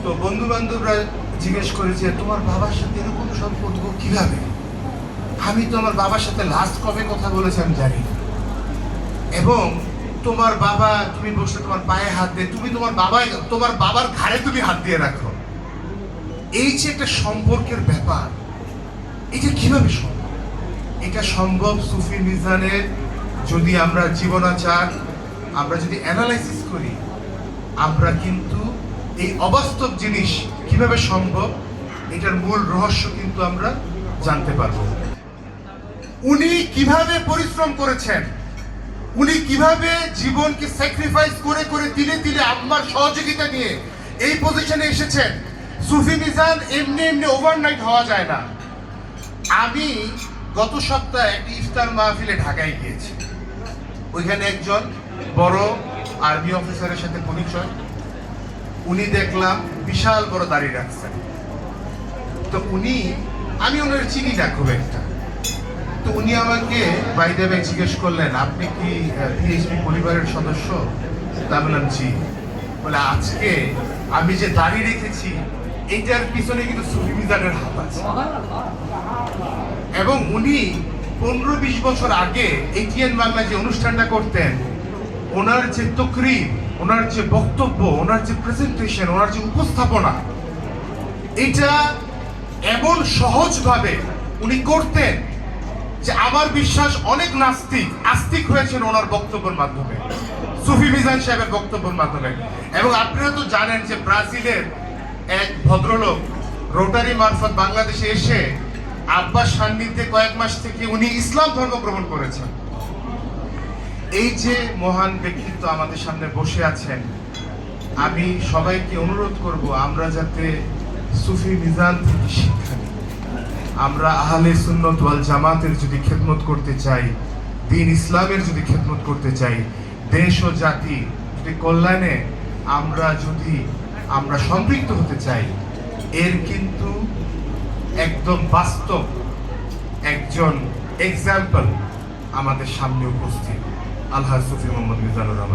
তো বন্ধু বান্ধবরা জিজ্ঞেস করেছে তোমার বাবার সাথে এরকম সম্পর্ক কিভাবে? আমি তো আমার বাবার সাথে লাস্ট কবে কথা বলেছি আমি জানি না। এবং তোমার বাবা, তুমি বসে তোমার পায়ে হাত দিয়ে, তুমি তোমার বাবার ঘাড়ে তুমি হাত দিয়ে রাখো। এই যে একটা সম্পর্কের ব্যাপার, এটা কিভাবে সম্ভব? এটা সম্ভব সুফি মিজানের যদি আমরা জীবনাচার আমরা যদি অ্যানালাইসিস করি, আমরা কিন্তু এই অবাস্তব জিনিস কিভাবে সম্ভব এটার মূল রহস্য কিন্তু আমরা জানতে পারবো। উনি কিভাবে পরিশ্রম করেছেন, উনি কিভাবে জীবনকে স্যাক্রিফাইস করে করে দিনে দিনে আম্মার সহযোগিতা নিয়ে এই পজিশনে এসেছেন। সুফি মিজান এমনি এমনি ওভারনাইট হওয়া যায় না। আমি গত সপ্তাহে একটি ইফতার মাহফিলে ঢাকায় গিয়েছি। ওইখানে একজন বড় আর্মি অফিসারের সাথে পরিচয়। উনি দেখলাম বিশাল বড় দাড়ি রাখছেন। তো আমি ওনার চিনি না খুব একটা। তো উনি আমাকে বাইরে জিজ্ঞেস করলেন, আপনি কি পিএইচপি পরিবারের সদস্য? তা বললাম জি। বলে আজকে আমি যে দাড়ি রেখেছি এইটার পিছনে কিন্তু সুফি মিজানের হাত আছে। এবং উনি 15-20 বছর আগে এটিএন বাংলা যে অনুষ্ঠানটা করতেন, ওনার যে তকরির, ওনার যে বক্তব্য, ওনার যে প্রেজেন্টেশন, ওনার যে উপস্থাপনা, এটা এমন সহজভাবে উনি করতেন যে আমার বিশ্বাস অনেক নাস্তিক আস্তিক হয়েছেন ওনার বক্তব্যের মাধ্যমে, সুফি মিজান সাহেবের বক্তব্যের মাধ্যমে। এবং আপনারা তো জানেন যে ব্রাজিলের এক ভদ্রলোক রোটারি মারফত বাংলাদেশে এসে আব্বার সান্নিধ্যে কয়েক মাস থেকে উনি ইসলাম ধর্ম গ্রহণ করেছেন। এই যে মহান ব্যক্তিত্ব আমাদের সামনে বসে আছেন, আমি সবাইকে অনুরোধ করব আমরা যাতে সুফি মিজান থেকে শিক্ষা নিই। আমরা আহলে সুন্নত ওয়াল জামাতের যদি খেদমত করতে চাই, দ্বীন ইসলামের যদি খেদমত করতে চাই, দেশ ও জাতি যদি কল্যাণে আমরা সম্পৃক্ত হতে চাই, এর কিন্তু একদম বাস্তব একজন এক্সাম্পল আমাদের সামনে উপস্থিত, আলহাজ সুফি মোহাম্মদ মিজানুর রহমান।